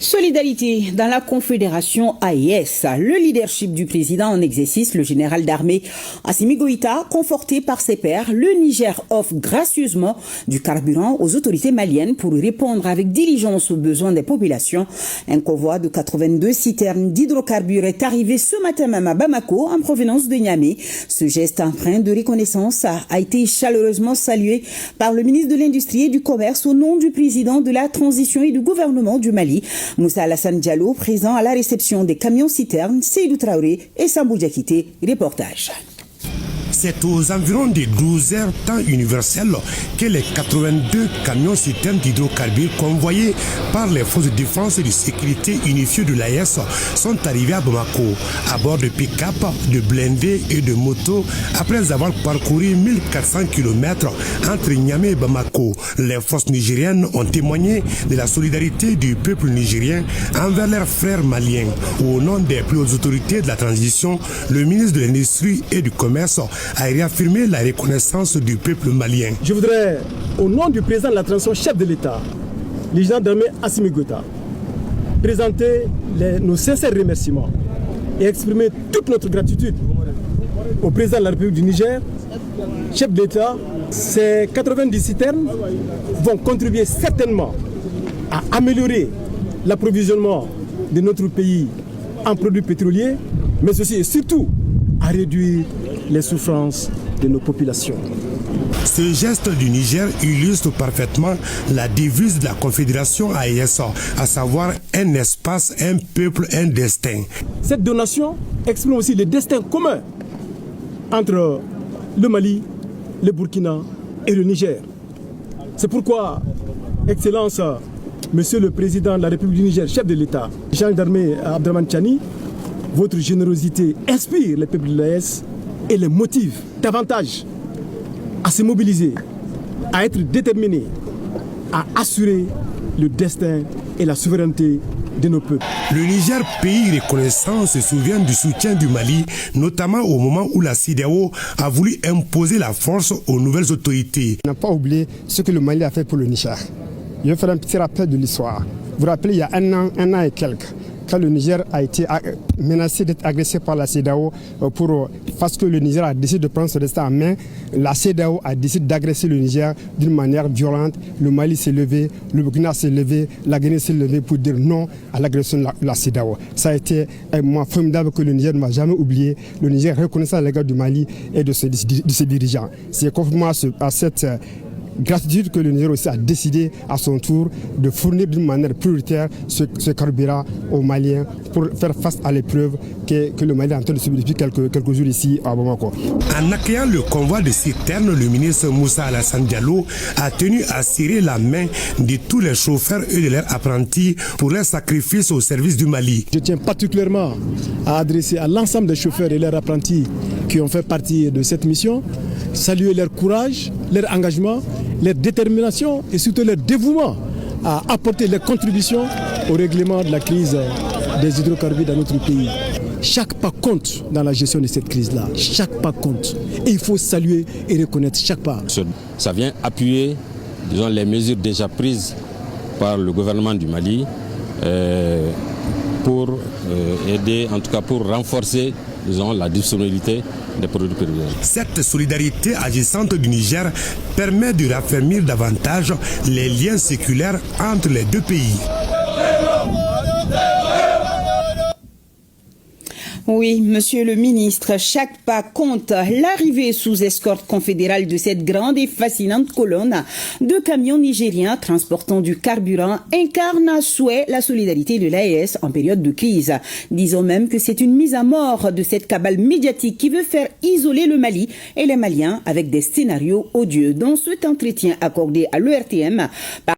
Solidarité dans la Confédération AES. Le leadership du président en exercice, le général d'armée Assimi Goïta, conforté par ses pairs, le Niger offre gracieusement du carburant aux autorités maliennes pour répondre avec diligence aux besoins des populations. Un convoi de 82 citernes d'hydrocarbures est arrivé ce matin même à Bamako en provenance de Niamey. Ce geste empreint de reconnaissance a été chaleureusement salué par le ministre de l'Industrie et du Commerce au nom du président de la transition et du gouvernement du Mali. Moussa Alassane Diallo, présent à la réception des camions-citernes, Seydou Traoré et Sambou Diakité. Reportage. C'est aux environs des 12 heures temps universel que les 82 camions-citernes d'hydrocarbures convoyés par les forces de défense et de sécurité unifiées de l'AES sont arrivés à Bamako, à bord de pick-up, de blindés et de motos, après avoir parcouru 1400 km entre Niamey et Bamako. Les forces nigériennes ont témoigné de la solidarité du peuple nigérien envers leurs frères maliens. Au nom des plus hautes autorités de la transition, le ministre de l'Industrie et du Commerce a réaffirmé la reconnaissance du peuple malien. Je voudrais, au nom du président de la transition, chef de l'État, le général d'armée Assimi Goïta, présenter nos sincères remerciements et exprimer toute notre gratitude au président de la République du Niger, chef de l'État. Ces 90 citernes vont contribuer certainement à améliorer l'approvisionnement de notre pays en produits pétroliers, mais aussi et surtout à réduire les souffrances de nos populations. Ce geste du Niger illustre parfaitement la devise de la Confédération AES, à savoir un espace, un peuple, un destin. Cette donation exprime aussi le destin commun entre le Mali, le Burkina et le Niger. C'est pourquoi, Excellence, Monsieur le Président de la République du Niger, chef de l'État, général d'armée Abdraman Tchani, votre générosité inspire le peuple de l'AES et les motive davantage à se mobiliser, à être déterminés, à assurer le destin et la souveraineté de nos peuples. Le Niger, pays reconnaissant, se souvient du soutien du Mali, notamment au moment où la CEDEAO a voulu imposer la force aux nouvelles autorités. On n'a pas oublié ce que le Mali a fait pour le Niger. Je vais faire un petit rappel de l'histoire. Vous vous rappelez, il y a un an et quelques, quand le Niger a été menacé d'être agressé par la CEDEAO parce que le Niger a décidé de prendre son destin en main, la CEDEAO a décidé d'agresser le Niger d'une manière violente. Le Mali s'est levé, le Burkina s'est levé, la Guinée s'est levée pour dire non à l'agression de la CEDEAO. Ça a été un moment formidable que le Niger ne m'a jamais oublié. Le Niger reconnaissant à l'égard du Mali et de ses dirigeants. C'est conformément à cette gratitude que le Niger aussi a décidé à son tour de fournir d'une manière prioritaire ce carburant aux Maliens pour faire face à l'épreuve que le Mali est en train de subir depuis quelques jours ici à Bamako. En accueillant le convoi de citernes, le ministre Moussa Alassane Diallo a tenu à serrer la main de tous les chauffeurs et de leurs apprentis pour leur sacrifice au service du Mali. Je tiens particulièrement à adresser à l'ensemble des chauffeurs et leurs apprentis qui ont fait partie de cette mission, saluer leur courage, leur engagement, leur détermination et surtout leur dévouement à apporter leur contribution au règlement de la crise des hydrocarbures dans notre pays. Chaque pas compte dans la gestion de cette crise-là. Chaque pas compte. Et il faut saluer et reconnaître chaque pas. Ça vient appuyer, disons, les mesures déjà prises par le gouvernement du Mali pour aider, en tout cas pour renforcer, disons, la disponibilité des produits pétroliers. Cette solidarité agissante du Niger permet de raffermir davantage les liens séculaires entre les deux pays. Oui, monsieur le ministre, chaque pas compte. L'arrivée sous escorte confédérale de cette grande et fascinante colonne de camions nigériens transportant du carburant incarne à souhait la solidarité de l'AES en période de crise. Disons même que c'est une mise à mort de cette cabale médiatique qui veut faire isoler le Mali et les Maliens avec des scénarios odieux. Dans cet entretien accordé à l'ERTM,